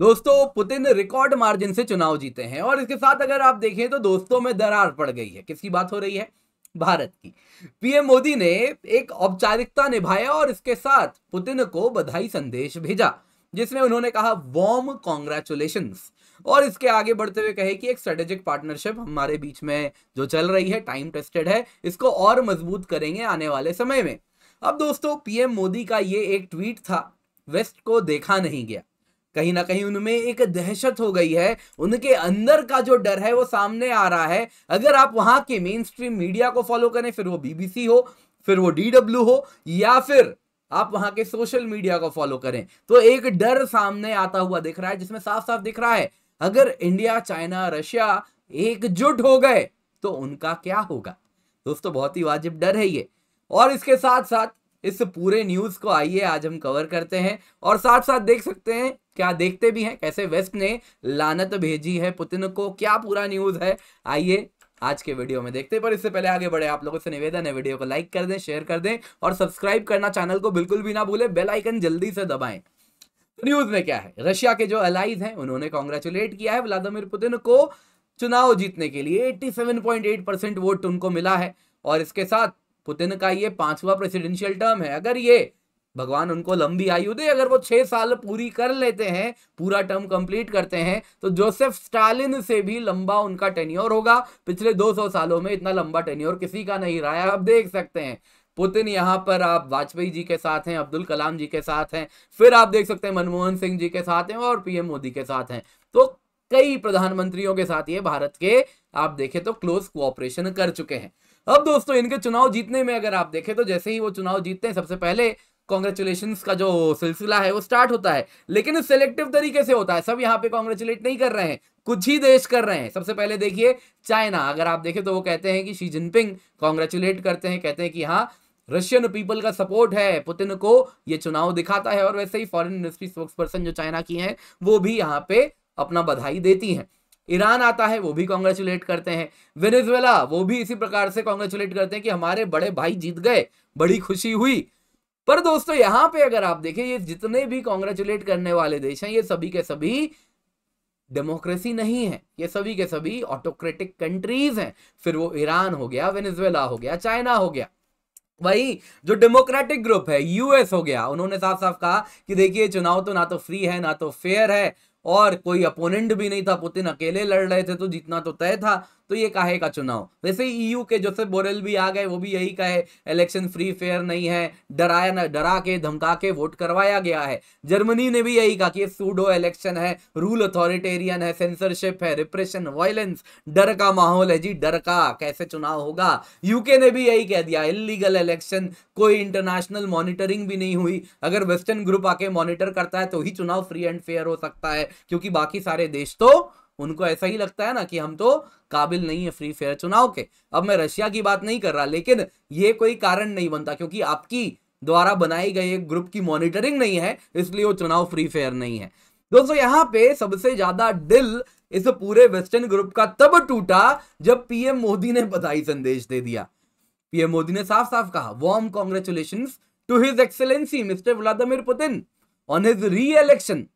दोस्तों, Putin record margin से चुनाव जीते हैं और इसके साथ अगर आप देखें तो दोस्तों में दरार पड़ गई है। किसकी बात हो रही है? भारत की। पीएम मोदी ने एक औपचारिकता निभाया और इसके साथ पुतिन को बधाई संदेश भेजा, जिसमें उन्होंने कहा वार्म कॉन्ग्रेचुलेशंस, और इसके आगे बढ़ते हुए कहे कि एक स्ट्रेटेजिक पार्टनरशिप हमारे बीच में जो चल रही है टाइम टेस्टेड है, इसको और मजबूत करेंगे आने वाले समय में। अब दोस्तों, पीएम मोदी का ये एक ट्वीट था, वेस्ट को देखा नहीं गया। कहीं ना कहीं उनमें एक दहशत हो गई है, उनके अंदर का जो डर है वो सामने आ रहा है। अगर आप वहां के मेन स्ट्रीम मीडिया को फॉलो करें, फिर वो बीबीसी हो, फिर वो डीडब्ल्यू हो, या फिर आप वहां के सोशल मीडिया को फॉलो करें, तो एक डर सामने आता हुआ दिख रहा है, जिसमें साफ साफ दिख रहा है अगर इंडिया, चाइना, रशिया एकजुट हो गए तो उनका क्या होगा। दोस्तों, बहुत ही वाजिब डर है ये। और इसके साथ साथ इस पूरे न्यूज को आइए आज हम कवर करते हैं और साथ साथ देख सकते हैं, क्या देखते भी हैं कैसे वेस्ट ने लानत भेजी है पुतिन को, क्या पूरा न्यूज है, आइए आज के वीडियो में देखते हैं। पर इससे पहले आगे बढ़े, आप लोगों से निवेदन है, वीडियो को लाइक कर दें, शेयर कर दें और सब्सक्राइब करना चैनल को बिल्कुल भी ना भूलें, बेल आइकन जल्दी से दबाएं। न्यूज में क्या है, रशिया के जो अलाइज हैं उन्होंने कांग्रेचुलेट किया है व्लादिमीर पुतिन को चुनाव जीतने के लिए। 87.8% वोट उनको मिला है और इसके साथ पुतिन का ये 5वां प्रेसिडेंशियल टर्म है। अगर ये भगवान उनको लंबी आयु दे, अगर वो 6 साल पूरी कर लेते हैं, पूरा टर्म कंप्लीट करते हैं, तो जोसेफ स्टालिन से भी लंबा उनका टेन्योर होगा। पिछले 200 सालों में इतना लंबा टेन्योर किसी का नहीं रहा है। आप देख सकते हैं पुतिन यहां पर आप वाजपेयी जी के साथ हैं, अब्दुल कलाम जी के साथ हैं, फिर आप देख सकते हैं मनमोहन सिंह जी के साथ हैं और पीएम मोदी के साथ हैं। तो कई प्रधानमंत्रियों के साथ ये भारत के आप देखें तो क्लोज कोऑपरेशन कर चुके हैं। अब दोस्तों, इनके चुनाव जीतने में अगर आप देखें तो जैसे ही वो चुनाव जीतते हैं, सबसे पहले कांग्रेचुलेशंस का जो सिलसिला है वो स्टार्ट होता है, लेकिन सिलेक्टिव तरीके से होता है। सब यहाँ पे कांग्रेचुलेट नहीं कर रहे हैं, कुछ ही देश कर रहे हैं। सबसे पहले देखिए चाइना, अगर आप देखें तो वो कहते हैं कि शी जिनपिंग कांग्रेचुलेट करते हैं, कहते हैं कि हाँ रशियन पीपल का सपोर्ट है पुतिन को, ये चुनाव दिखाता है। और वैसे ही फॉरेन मिनिस्ट्री स्पोक्सपर्सन जो चाइना की हैं वो भी यहाँ पे अपना बधाई देती हैं। ईरान आता है, वो भी कांग्रेचुलेट करते हैं। वेनेजुएला, वो भी इसी प्रकार से कांग्रेचुलेट करते हैं कि हमारे बड़े भाई जीत गए, बड़ी खुशी हुई। पर दोस्तों, यहां पे अगर आप देखें, ये जितने भी कांग्रेचुलेट करने वाले देश हैं, ये सभी के सभी डेमोक्रेसी नहीं है, ये सभी के सभी ऑटोक्रेटिक कंट्रीज हैं। फिर वो ईरान हो गया, वेनेजुएला हो गया, चाइना हो गया। वही जो डेमोक्रेटिक ग्रुप है, यूएस हो गया, उन्होंने साफ साफ कहा कि देखिए चुनाव तो ना तो फ्री है ना तो फेयर है और कोई अपोनेंट भी नहीं था, पुतिन अकेले लड़ रहे थे तो जीतना तो तय था, तो ये काहे का चुनाव। वैसे ही ईयू के जोसेफ बोरेल भी आ गए, वो भी यही कहे इलेक्शन फ्री फेयर नहीं है, डराया ना, डरा के धमका के वोट करवाया गया है। जर्मनी ने भी यही कहा कि ये सूडो इलेक्शन है, रूल अथॉरिटेरियन है, सेंसरशिप है, रिप्रेशन, वायलेंस, डर का माहौल है जी, डर का कैसे चुनाव होगा। यूके ने भी यही कह दिया, इलीगल इलेक्शन, कोई इंटरनेशनल मॉनिटरिंग भी नहीं हुई, अगर वेस्टर्न ग्रुप आके मॉनिटर करता है तो ही चुनाव फ्री एंड फेयर हो सकता है, क्योंकि बाकी सारे देश तो उनको ऐसा ही लगता है ना कि हम तो काबिल नहीं है फ्री फेयर चुनाव के। अब मैं रशिया की बात नहीं कर रहा, लेकिन ये कोई कारण नहीं बनता, क्योंकि आपकी द्वारा बनाई गई एक ग्रुप की मॉनिटरिंग नहीं है, इसलिए वो चुनाव फ्री फेयर नहीं है। दोस्तों, यहां पे सबसे ज्यादा दिल इस पूरे वेस्टर्न ग्रुप का तब टूटा जब पीएम मोदी ने बधाई संदेश दे दिया। पीएम मोदी ने साफ साफ कहा, warm congratulations to his excellency mister Vladimir Putin on his re-election.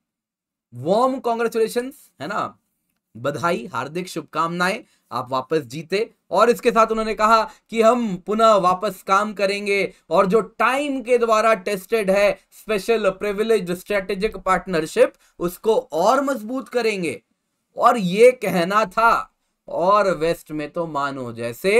Warm congratulations है ना, बधाई, हार्दिक शुभकामनाएं, आप वापस जीते। और इसके साथ उन्होंने कहा कि हम पुनः वापस काम करेंगे और जो टाइम के द्वारा टेस्टेड है स्पेशल प्रिविलेज्ड स्ट्रेटेजिक पार्टनरशिप, उसको और मजबूत करेंगे। और ये कहना था, और वेस्ट में तो मानो जैसे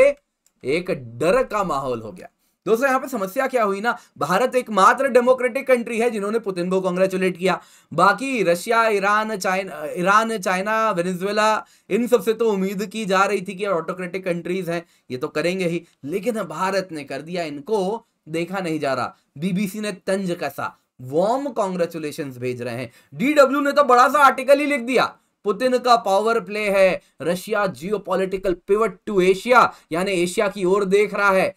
एक डर का माहौल हो गया। दोस्तों, यहां पे समस्या क्या हुई ना, भारत एकमात्र डेमोक्रेटिक कंट्री है जिन्होंने पुतिन को कांग्रेचुलेट किया। बाकी रशिया, ईरान, चाइना, वेनेजुएला, इन सब से तो उम्मीद की जा रही थी कि ऑटोक्रेटिक कंट्रीज हैं, ये तो करेंगे ही, लेकिन भारत ने कर दिया, इनको देखा नहीं जा रहा। बीबीसी ने तंज कसा, वार्म कांग्रेचुलेशंस भेज रहे हैं। डीडब्ल्यू ने तो बड़ा सा आर्टिकल ही लिख दिया, पुतिन का पावर प्ले है, Russia geopolitical pivot to Asia, यानी एशिया की ओर देख रहा है।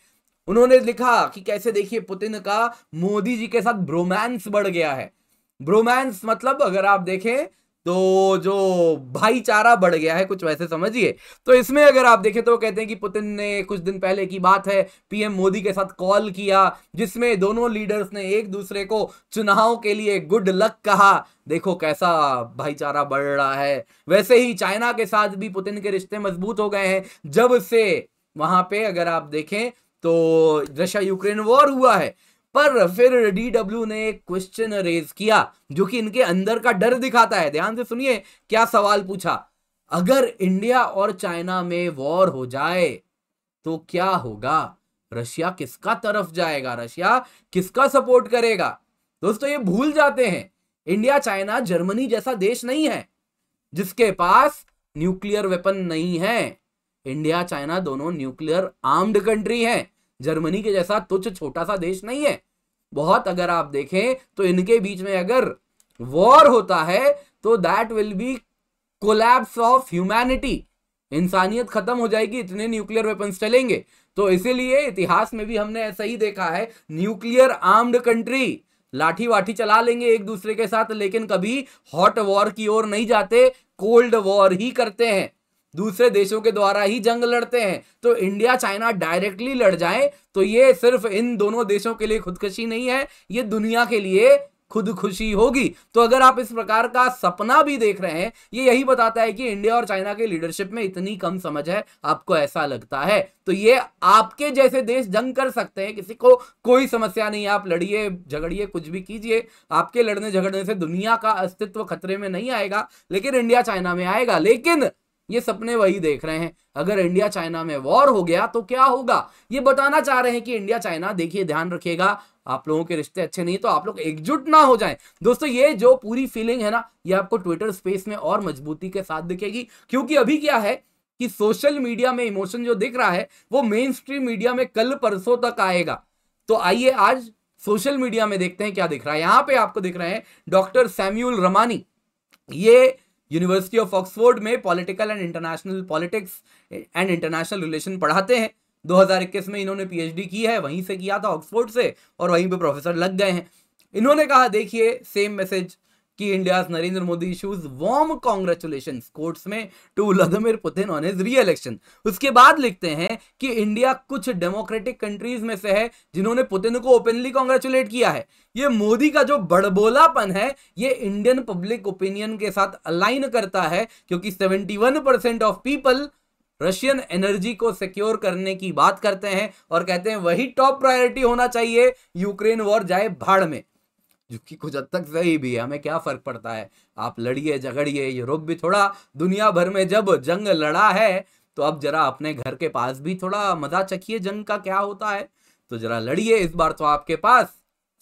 उन्होंने लिखा कि कैसे देखिए पुतिन का मोदी जी के साथ ब्रोमांस बढ़ गया है। ब्रोमांस मतलब अगर आप देखें तो जो भाईचारा बढ़ गया है, कुछ वैसे समझिए। तो इसमें अगर आप देखें तो कहते हैं कि पुतिन ने कुछ दिन पहले की बात है, पीएम मोदी के साथ कॉल किया, जिसमें दोनों लीडर्स ने एक दूसरे को चुनाव के लिए गुड लक कहा। देखो कैसा भाईचारा बढ़ रहा है। वैसे ही चाइना के साथ भी पुतिन के रिश्ते मजबूत हो गए हैं जब से वहां पे अगर आप देखें तो रशिया यूक्रेन वॉर हुआ है। पर फिर डीडब्ल्यू ने एक क्वेश्चन रेज किया जो कि इनके अंदर का डर दिखाता है। ध्यान से सुनिए क्या सवाल पूछा। अगर इंडिया और चाइना में वॉर हो जाए तो क्या होगा? रशिया किसका तरफ जाएगा? रशिया किसका सपोर्ट करेगा? दोस्तों ये भूल जाते हैं, इंडिया चाइना जर्मनी जैसा देश नहीं है जिसके पास न्यूक्लियर वेपन नहीं है। इंडिया चाइना दोनों न्यूक्लियर आर्म्ड कंट्री हैं। जर्मनी के जैसा तुच्छ छोटा सा देश नहीं है। बहुत अगर आप देखें तो इनके बीच में अगर वॉर होता है तो that will be collapse of humanity. इंसानियत खत्म हो जाएगी, इतने न्यूक्लियर वेपन्स चलेंगे। तो इसीलिए इतिहास में भी हमने ऐसा ही देखा है, न्यूक्लियर आर्म्ड कंट्री लाठी वाठी चला लेंगे एक दूसरे के साथ, लेकिन कभी हॉट वॉर की ओर नहीं जाते, कोल्ड वॉर ही करते हैं, दूसरे देशों के द्वारा ही जंग लड़ते हैं। तो इंडिया चाइना डायरेक्टली लड़ जाए तो ये सिर्फ इन दोनों देशों के लिए खुदकुशी नहीं है, ये दुनिया के लिए खुद खुशी होगी। तो अगर आप इस प्रकार का सपना भी देख रहे हैं, ये यही बताता है कि इंडिया और चाइना के लीडरशिप में इतनी कम समझ है, आपको ऐसा लगता है। तो ये आपके जैसे देश जंग कर सकते हैं, किसी को कोई समस्या नहीं, आप लड़िए झगड़िए कुछ भी कीजिए, आपके लड़ने झगड़ने से दुनिया का अस्तित्व खतरे में नहीं आएगा, लेकिन इंडिया चाइना में आएगा। लेकिन ये सपने वही देख रहे हैं। अगर इंडिया चाइना में वॉर हो गया तो क्या होगा, ये बताना चाह रहे हैं कि इंडिया चाइना, देखिए ध्यान रखिएगा, आप लोगों के रिश्ते अच्छे नहीं तो आप लोग एकजुट ना हो जाएं। दोस्तों ये जो पूरी फीलिंग है ना, ये आपको ट्विटर स्पेस में और मजबूती के साथ दिखेगी, क्योंकि अभी क्या है कि सोशल मीडिया में इमोशन जो दिख रहा है वो मेन स्ट्रीम मीडिया में कल परसों तक आएगा। तो आइए आज सोशल मीडिया में देखते हैं क्या दिख रहा है। यहां पे आपको दिख रहे हैं डॉक्टर सैम्यूल रमानी, ये यूनिवर्सिटी ऑफ ऑक्सफोर्ड में political and international politics and international relation पढ़ाते हैं। 2021 में इन्होंने पीएचडी की है, वहीं से किया था ऑक्सफोर्ड से, और वहीं पे प्रोफेसर लग गए हैं। इन्होंने कहा देखिए सेम मैसेज कि India Narendra Modi issues warm congratulations courts में to Vladimir Putin on his re-election. उसके बाद लिखते हैं कि इंडिया कुछ डेमोक्रेटिक कंट्रीज में से है जिन्होंने पुतिन को ओपनली कांग्रेचुलेट किया है। ये मोदी का जो बड़बोलापन है ये इंडियन पब्लिक ओपिनियन के साथ अलाइन करता है, क्योंकि 71% ऑफ पीपल रशियन एनर्जी को सिक्योर करने की बात करते हैं और कहते हैं वही टॉप प्रायोरिटी होना चाहिए, यूक्रेन वॉर जाए भाड़ में। जो कि कुछ हद तक सही भी है, हमें क्या फर्क पड़ता है, आप लड़िए झगड़िए। यूरोप भी थोड़ा दुनिया भर में जब जंग लड़ा है तो अब जरा अपने घर के पास भी थोड़ा मजा चखिए जंग का क्या होता है, तो जरा लड़िए। इस बार तो आपके पास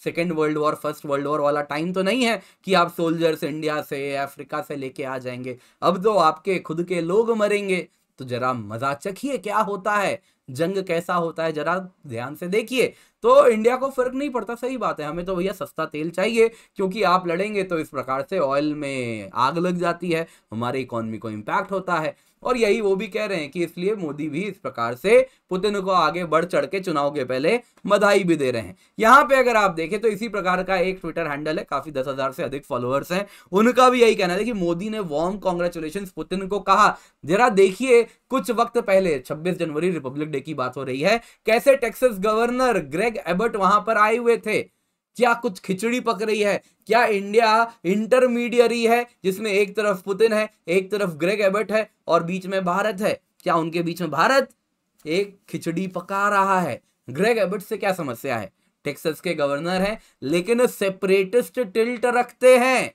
second world war first world war वाला टाइम तो नहीं है कि आप सोल्जर्स इंडिया से अफ्रीका से लेके आ जाएंगे। अब तो आपके खुद के लोग मरेंगे, तो जरा मजा चखिए क्या होता है, जंग कैसा होता है, जरा ध्यान से देखिए। तो इंडिया को फर्क नहीं पड़ता, सही बात है, हमें तो भैया सस्ता तेल चाहिए, क्योंकि आप लड़ेंगे तो इस प्रकार से ऑयल में आग लग जाती है, हमारी इकोनॉमी को इम्पैक्ट होता है। और यही वो भी कह रहे हैं कि इसलिए मोदी भी इस प्रकार से पुतिन को आगे बढ़ चढ़ के चुनाव के पहले बधाई भी दे रहे हैं। यहाँ पे अगर आप देखें तो इसी प्रकार का एक ट्विटर हैंडल है, काफी 10,000 से अधिक फॉलोअर्स हैं, उनका भी यही कहना है कि मोदी ने वार्म कांग्रेचुलेशंस पुतिन को कहा। जरा देखिए कुछ वक्त पहले 26 जनवरी रिपब्लिक डे की बात हो रही है, कैसे टेक्सास गवर्नर ग्रेग एबट वहां पर आए हुए थे। क्या कुछ खिचड़ी पक रही है? क्या इंडिया इंटरमीडियरी है जिसमें एक तरफ पुतिन है, एक तरफ ग्रेग एबट है और बीच में भारत है? क्या उनके बीच में भारत एक खिचड़ी पका रहा है? ग्रेग एबट से क्या समस्या है? टेक्सास के गवर्नर हैं लेकिन सेपरेटिस्ट टिल्ट रखते हैं,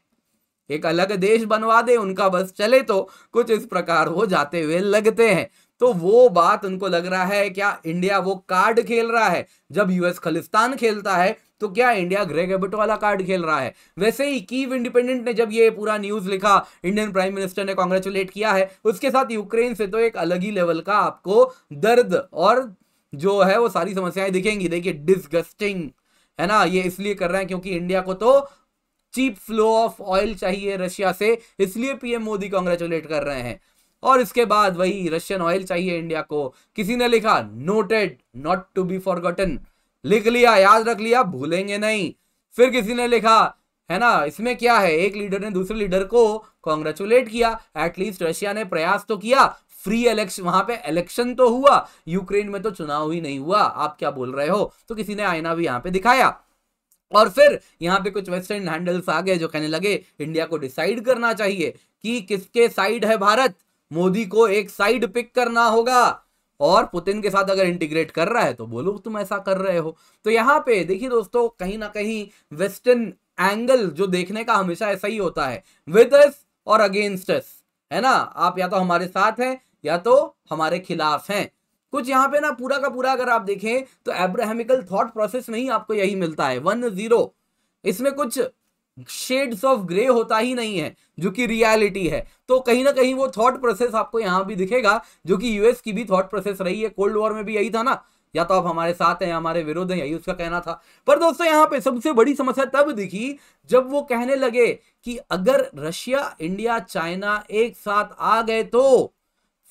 एक अलग देश बनवा दे उनका बस चले, तो कुछ इस प्रकार हो जाते हुए लगते हैं। तो वो बात उनको लग रहा है, क्या इंडिया वो कार्ड खेल रहा है जब यूएस खालिस्तान खेलता है, तो क्या इंडिया ग्रेग एबट वाला कार्ड खेल रहा है? वैसे ही कीव इंडिपेंडेंट ने जब ये पूरा न्यूज लिखा, इंडियन प्राइम मिनिस्टर ने कांग्रेचुलेट किया है, उसके साथ यूक्रेन से तो एक अलग ही लेवल का आपको दर्द और जो है वो सारी समस्याएं दिखेंगी। देखिए डिसगस्टिंग है ना, ये इसलिए कर रहे हैं क्योंकि इंडिया को तो चीप फ्लो ऑफ ऑयल चाहिए रशिया से, इसलिए पीएम मोदी कांग्रेचुलेट कर रहे हैं। और इसके बाद वही रशियन ऑयल चाहिए इंडिया को। किसी ने लिखा noted not to be forgotten, लिख लिया, याद रख लिया, भूलेंगे नहीं। फिर किसी ने लिखा है ना, इसमें क्या है, एक लीडर ने दूसरे लीडर को कॉन्ग्रेचुलेट किया, एटलीस्ट रशिया ने प्रयास तो किया, फ्री इलेक्शन, वहां पे इलेक्शन तो हुआ, यूक्रेन में तो चुनाव ही नहीं हुआ, आप क्या बोल रहे हो। तो किसी ने आईना भी यहां पे दिखाया। और फिर यहां पे कुछ वेस्टर्न हैंडल्स आ गए जो कहने लगे इंडिया को डिसाइड करना चाहिए कि किसके साइड है भारत, मोदी को एक साइड पिक करना होगा, और पुतिन के साथ अगर इंटीग्रेट कर रहा है तो बोलो तुम ऐसा कर रहे हो। तो यहां पे देखिए दोस्तों, कहीं ना कहीं वेस्टर्न एंगल जो देखने का हमेशा ऐसा ही होता है, विद अस और अगेंस्ट अस, है ना, आप या तो हमारे साथ हैं या तो हमारे खिलाफ हैं। कुछ यहाँ पे ना पूरा का पूरा अगर आप देखें तो एब्राहमिकल थॉट प्रोसेस में ही आपको यही मिलता है, 1-0। इसमें कुछ शेड्स ऑफ ग्रे होता ही नहीं है जो कि रियलिटी है। तो कहीं ना कहीं वो थॉट प्रोसेस आपको यहां भी दिखेगा जो कि यूएस की भी थॉट प्रोसेस रही है। कोल्ड वॉर में भी यही था ना, या तो आप हमारे साथ हैं या हमारे विरोध हैं, यही उसका कहना था। पर दोस्तों यहां पे सबसे बड़ी समस्या तब दिखी जब वो कहने लगे कि अगर रशिया, इंडिया, चाइना एक साथ आ गए तो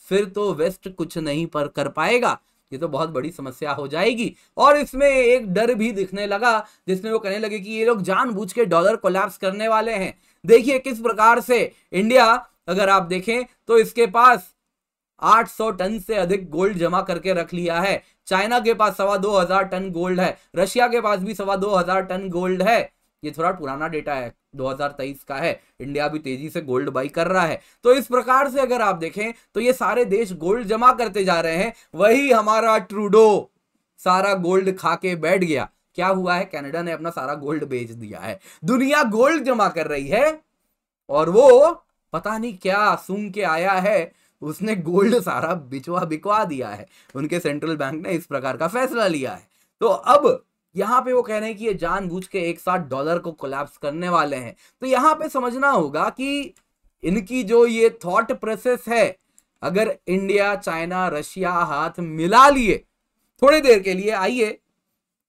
फिर तो वेस्ट कुछ नहीं पर कर पाएगा, ये तो बहुत बड़ी समस्या हो जाएगी। और इसमें एक डर भी दिखने लगा जिसमें वो कहने लगे कि ये लोग जानबूझ के डॉलर कोलैप्स करने वाले हैं। देखिए किस प्रकार से इंडिया, अगर आप देखें तो इसके पास 800 टन से अधिक गोल्ड जमा करके रख लिया है, चाइना के पास 2,200 टन गोल्ड है, रशिया के पास भी 2,200 टन गोल्ड है। ये थोड़ा पुराना डेटा है, 2023 का है। इंडिया भी तेजी से गोल्ड बाई कर रहा है। तो इस प्रकार से अगर आप देखें तो ये सारे देश गोल्ड जमा करते जा रहे हैं। वही हमारा ट्रूडो सारा गोल्ड खा के बैठ गया। क्या हुआ है, कनाडा ने अपना सारा गोल्ड बेच दिया है। दुनिया गोल्ड जमा कर रही है और वो पता नहीं क्या सूंघ के आया है, उसने गोल्ड सारा बिकवा दिया है। उनके सेंट्रल बैंक ने इस प्रकार का फैसला लिया है। तो अब यहां पे वो कह रहे हैं कि ये जानबूझ के एक साथ डॉलर को कोलैप्स करने वाले हैं। तो यहां पे समझना होगा कि इनकी जो ये थॉट प्रोसेस है, अगर इंडिया, चाइना, रशिया हाथ मिला लिए थोड़ी देर के लिए, आइए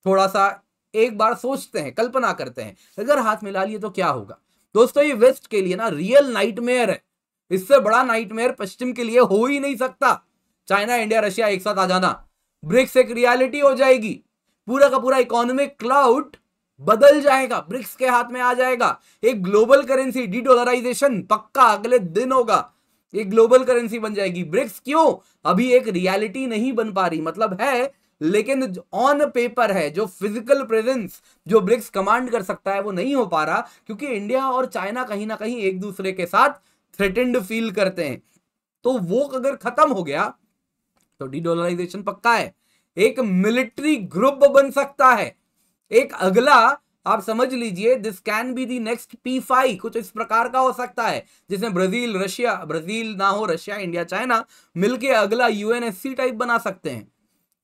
थोड़ा सा एक बार सोचते हैं, कल्पना करते हैं, अगर हाथ मिला लिए तो क्या होगा। दोस्तों ये वेस्ट के लिए ना रियल नाइटमेयर है। इससे बड़ा नाइटमेयर पश्चिम के लिए हो ही नहीं सकता। चाइना, इंडिया, रशिया एक साथ आ जाना, ब्रिक्स एक रियलिटी हो जाएगी, पूरा का पूरा इकोनॉमिक क्लाउड बदल जाएगा, ब्रिक्स के हाथ में आ जाएगा। एक ग्लोबल करेंसी, डी डॉलराइजेशन पक्का अगले दिन होगा, एक ग्लोबल करेंसी बन जाएगी। ब्रिक्स क्यों अभी एक रियलिटी नहीं बन पा रही, मतलब है लेकिन ऑन पेपर है, जो फिजिकल प्रेजेंस जो ब्रिक्स कमांड कर सकता है वो नहीं हो पा रहा, क्योंकि इंडिया और चाइना कहीं ना कहीं एक दूसरे के साथ थ्रेटेंड फील करते हैं। तो वो अगर खत्म हो गया तो डी डॉलराइजेशन पक्का है, एक मिलिट्री ग्रुप बन सकता है। एक अगला आप समझ लीजिए, this can be the next P5, कुछ इस प्रकार का हो सकता है, जिसमें ब्राजील, रशिया, ब्राजील ना हो, रशिया, इंडिया, चाइना मिलके अगला UNSC टाइप बना सकते हैं।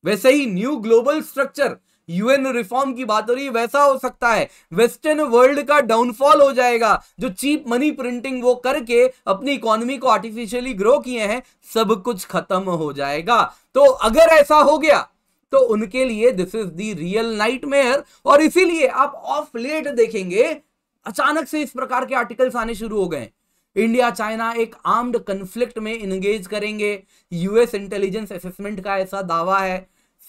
वैसे ही new global structure, UN reform की बात हो रही है, वैसा हो सकता है। वेस्टर्न वर्ल्ड का डाउनफॉल हो जाएगा, जो चीप मनी प्रिंटिंग वो करके अपनी इकोनॉमी को आर्टिफिशियली ग्रो किए हैं, सब कुछ खत्म हो जाएगा। तो अगर ऐसा हो गया तो उनके लिए this is the real nightmare. और इसीलिए आप ऑफ लेट देखेंगे अचानक से इस प्रकार के आर्टिकल्स आने शुरू हो गए। इंडिया, चाइना एक आर्म्ड कन्फ्लिक्ट में इंगेज करेंगे, यूएस इंटेलिजेंस असेसमेंट का ऐसा दावा है,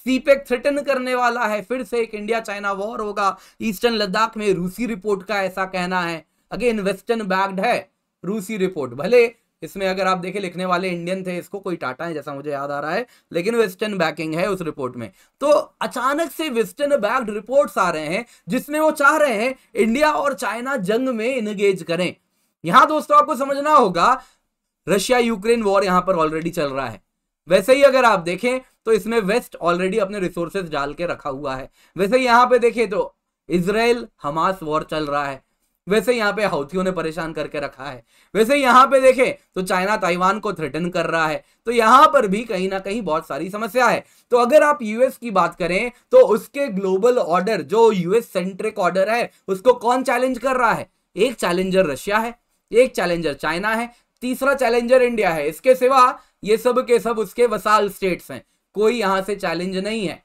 सीपेक थ्रेटन करने वाला है, फिर से एक इंडिया चाइना वॉर होगा, ईस्टर्न लद्दाख में रूसी रिपोर्ट का ऐसा कहना है। अगेन वेस्टर्न बैक्ड है रूसी रिपोर्ट, भले इसमें अगर आप देखें लिखने वाले इंडियन थे, इसको कोई टाटा है जैसा मुझे याद आ रहा है, लेकिन वेस्टर्न बैकिंग है उस रिपोर्ट में। तो अचानक से वेस्टर्न बैक्ड रिपोर्ट्स आ रहे हैं जिसमें वो चाह रहे हैं इंडिया और चाइना जंग में इंगेज करें। यहां दोस्तों आपको समझना होगा, रशिया यूक्रेन वॉर यहां पर ऑलरेडी चल रहा है। वैसे ही अगर आप देखें तो इसमें वेस्ट ऑलरेडी अपने रिसोर्सेज डाल के रखा हुआ है। वैसे ही यहां पे देखें तो इजराइल हमास वॉर चल रहा है, वैसे यहां पे हौथियों ने परेशान करके रखा है। वैसे यहां पे देखें तो चाइना ताइवान को थ्रेटन कर रहा है। तो यहां पर भी कहीं ना कहीं बहुत सारी समस्या है। तो अगर आप यूएस की बात करें तो उसके ग्लोबल ऑर्डर, जो यूएस सेंट्रिक ऑर्डर है, उसको कौन चैलेंज कर रहा है? एक चैलेंजर रशिया है, एक चैलेंजर चाइना है, तीसरा चैलेंजर इंडिया है। इसके सिवा ये सब के सब उसके वसाल स्टेट्स हैं, कोई यहां से चैलेंज नहीं है।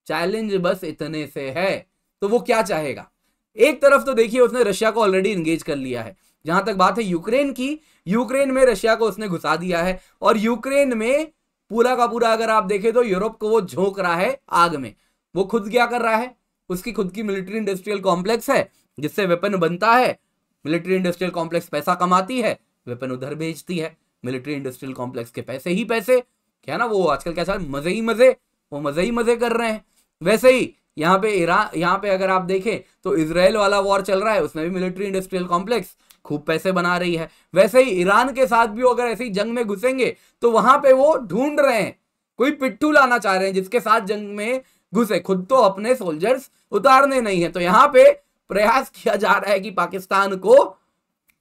चैलेंज बस इतने से है। तो वो क्या चाहेगा? एक तरफ तो देखिए उसने रशिया को ऑलरेडी इंगेज कर लिया है। जहां तक बात है यूक्रेन की, यूक्रेन में रशिया को उसने घुसा दिया है, और यूक्रेन में पूरा का पूरा अगर आप देखें तो यूरोप को वो झोंक रहा है आग में। वो खुद क्या कर रहा है, उसकी खुद की मिलिट्री इंडस्ट्रियल कॉम्प्लेक्स है, जिससे वेपन बनता है, मिलिट्री इंडस्ट्रियल कॉम्प्लेक्स पैसा कमाती है, वेपन उधर भेजती है, मिलिट्री इंडस्ट्रियल कॉम्प्लेक्स के पैसे ही पैसे, क्या है ना, वो आजकल क्या चल मजे ही मजे, वो मजे ही मजे कर रहे हैं। वैसे ही यहाँ पे यहाँ पे अगर आप देखें तो इजराइल वाला वॉर चल रहा है, उसमें भी मिलिट्री इंडस्ट्रियल कॉम्प्लेक्स खूब पैसे बना रही है। वैसे ही ईरान के साथ भी अगर ऐसी जंग में घुसेंगे तो वहां पे वो ढूंढ रहे हैं, कोई पिट्ठू लाना चाह रहे हैं जिसके साथ जंग में घुसे, खुद तो अपने सोल्जर्स उतारने नहीं है। तो यहाँ पे प्रयास किया जा रहा है कि पाकिस्तान को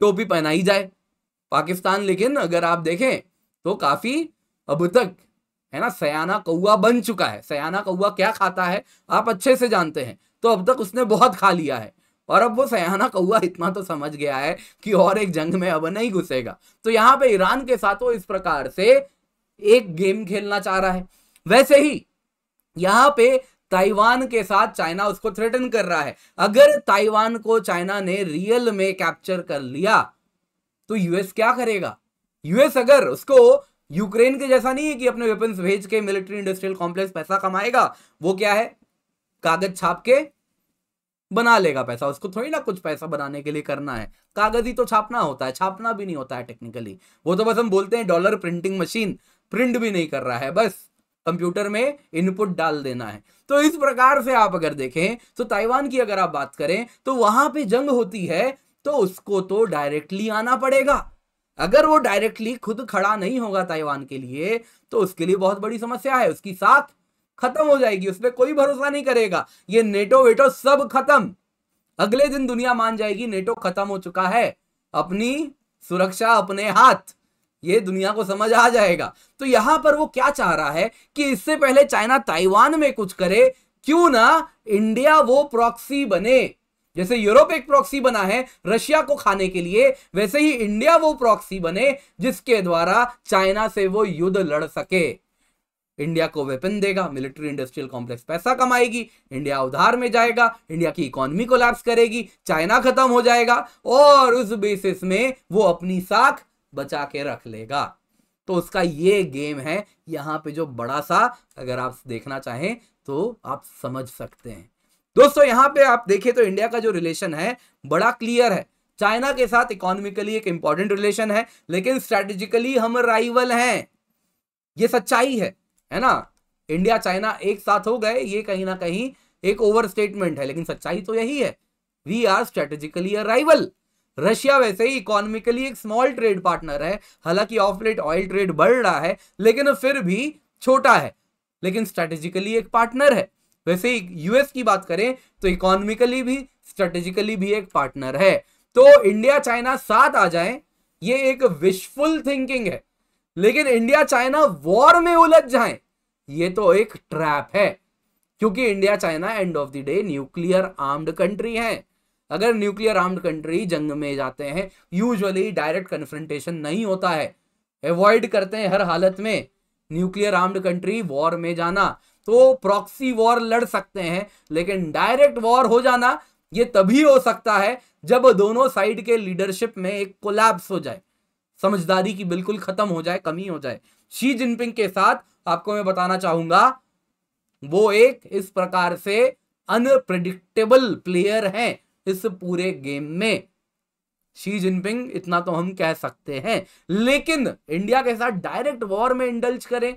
टोपी पहनाई जाए। पाकिस्तान लेकिन अगर आप देखें तो काफी अब तक है ना सयाना कौवा बन चुका है। सयाना कौवा क्या खाता है आप अच्छे से जानते हैं, तो अब तक उसने बहुत खा लिया है और अब वो सयाना कौवा इतना तो समझ गया है कि और एक जंग में अब नहीं घुसेगा। तो यहाँ पे ईरान के साथ वो इस प्रकार से एक गेम खेलना चाह रहा है। वैसे ही यहाँ पे ताइवान के साथ चाइना उसको थ्रेटन कर रहा है। अगर ताइवान को चाइना ने रियल में कैप्चर कर लिया तो यूएस क्या करेगा? यूएस अगर उसको यूक्रेन के जैसा नहीं है कि अपने वेपन्स भेज के मिलिट्री इंडस्ट्रियल कॉम्प्लेक्स पैसा कमाएगा, वो क्या है कागज छाप के बना लेगा पैसा। उसको थोड़ी ना कुछ पैसा बनाने के लिए करना है, कागज ही तो छापना होता है, छापना भी नहीं होता है टेक्निकली, वो तो बस हम बोलते हैं डॉलर प्रिंटिंग मशीन, प्रिंट भी नहीं कर रहा है, बस कंप्यूटर में इनपुट डाल देना है। तो इस प्रकार से आप अगर देखें तो ताइवान की अगर आप बात करें तो वहां पे जंग होती है तो उसको तो डायरेक्टली आना पड़ेगा। अगर वो डायरेक्टली खुद खड़ा नहीं होगा ताइवान के लिए तो उसके लिए बहुत बड़ी समस्या है, उसकी साख खत्म हो जाएगी, उस पर कोई भरोसा नहीं करेगा। ये नेटो वेटो सब खत्म, अगले दिन दुनिया मान जाएगी नेटो खत्म हो चुका है, अपनी सुरक्षा अपने हाथ, ये दुनिया को समझ आ जाएगा। तो यहां पर वो क्या चाह रहा है कि इससे पहले चाइना ताइवान में कुछ करे, क्यों ना इंडिया वो प्रॉक्सी बने। जैसे यूरोप एक प्रॉक्सी बना है रशिया को खाने के लिए, वैसे ही इंडिया वो प्रॉक्सी बने जिसके द्वारा चाइना से वो युद्ध लड़ सके। इंडिया को वेपन देगा, मिलिट्री इंडस्ट्रियल कॉम्प्लेक्स पैसा कमाएगी, इंडिया उधार में जाएगा, इंडिया की इकोनॉमी कोलैप्स करेगी, चाइना खत्म हो जाएगा और उस बेसिस में वो अपनी साख बचा के रख लेगा। तो उसका ये गेम है। यहां पे जो बड़ा सा अगर आप देखना चाहें तो आप समझ सकते हैं। दोस्तों यहां पे आप देखें तो इंडिया का जो रिलेशन है बड़ा क्लियर है। चाइना के साथ इकोनॉमिकली एक इंपॉर्टेंट रिलेशन है, लेकिन स्ट्रेटेजिकली हम राइवल हैं, ये सच्चाई है ना। इंडिया चाइना एक साथ हो गए ये कहीं ना कहीं एक ओवर स्टेटमेंट है, लेकिन सच्चाई तो यही है, we are strategically a rival. Russia वैसे ही इकोनॉमिकली एक स्मॉल ट्रेड पार्टनर है, हालांकि ऑफ लेट ऑयल ट्रेड बढ़ रहा है लेकिन फिर भी छोटा है, लेकिन स्ट्रेटेजिकली एक पार्टनर है। वैसे ही यूएस की बात करें तो इकोनॉमिकली भी स्ट्रेटेजिकली भी एक पार्टनर है। तो इंडिया चाइना साथ आ जाए ये एक विशफुल थिंकिंग है, लेकिन इंडिया चाइना वॉर में उलझ जाए ये तो एक ट्रैप है, क्योंकि India China end of the day nuclear armed country है। अगर न्यूक्लियर आर्म्ड कंट्री जंग में जाते हैं यूजुअली डायरेक्ट कन्फ्रंटेशन नहीं होता है, अवॉइड करते हैं हर हालत में न्यूक्लियर आर्म्ड कंट्री वॉर में जाना। तो प्रॉक्सी वॉर लड़ सकते हैं, लेकिन डायरेक्ट वॉर हो जाना ये तभी हो सकता है जब दोनों साइड के लीडरशिप में एक कोलैप्स हो जाए, समझदारी की बिल्कुल खत्म हो जाए, कमी हो जाए। शी जिनपिंग के साथ आपको मैं बताना चाहूंगा वो एक इस प्रकार से अनप्रेडिक्टेबल प्लेयर हैं इस पूरे गेम में। शी जिनपिंग इतना तो हम कह सकते हैं, लेकिन इंडिया के साथ डायरेक्ट वॉर में इंडल्ज करें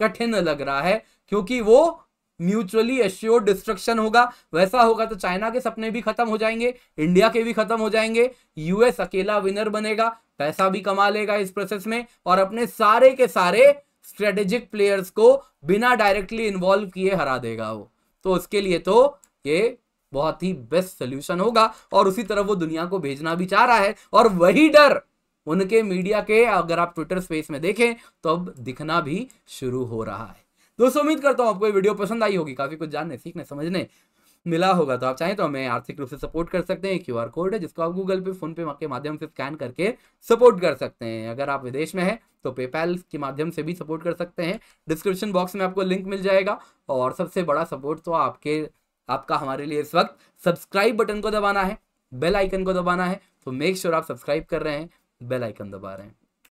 कठिन लग रहा है, क्योंकि वो म्यूचुअली एश्योर्ड डिस्ट्रक्शन होगा। वैसा होगा तो चाइना के सपने भी खत्म हो जाएंगे, इंडिया के भी खत्म हो जाएंगे, यूएस अकेला विनर बनेगा, पैसा भी कमा लेगा इस प्रोसेस में और अपने सारे के सारे स्ट्रेटेजिक प्लेयर्स को बिना डायरेक्टली इन्वॉल्व किए हरा देगा वो। तो उसके लिए तो ये बहुत ही बेस्ट सोल्यूशन होगा और उसी तरफ वो दुनिया को भेजना भी चाह रहा है, और वही डर उनके मीडिया के अगर आप ट्विटर स्पेस में देखें तो अब दिखना भी शुरू हो रहा है। दोस्तों उम्मीद करता हूं आपको ये वीडियो पसंद आई होगी, काफी कुछ जानने सीखने समझने मिला होगा। तो आप चाहें तो हमें आर्थिक रूप से सपोर्ट कर सकते हैं, क्यूआर कोड है जिसको आप गूगल पे फोन पे के माध्यम से स्कैन करके सपोर्ट कर सकते हैं। अगर आप विदेश में हैं तो पेपैल के माध्यम से भी सपोर्ट कर सकते हैं, डिस्क्रिप्शन बॉक्स में आपको लिंक मिल जाएगा। और सबसे बड़ा सपोर्ट तो आपका हमारे लिए इस वक्त सब्सक्राइब बटन को दबाना है, बेल आइकन को दबाना है। तो मेक श्योर आप सब्सक्राइब कर रहे हैं, बेल आइकन दबा रहे हैं।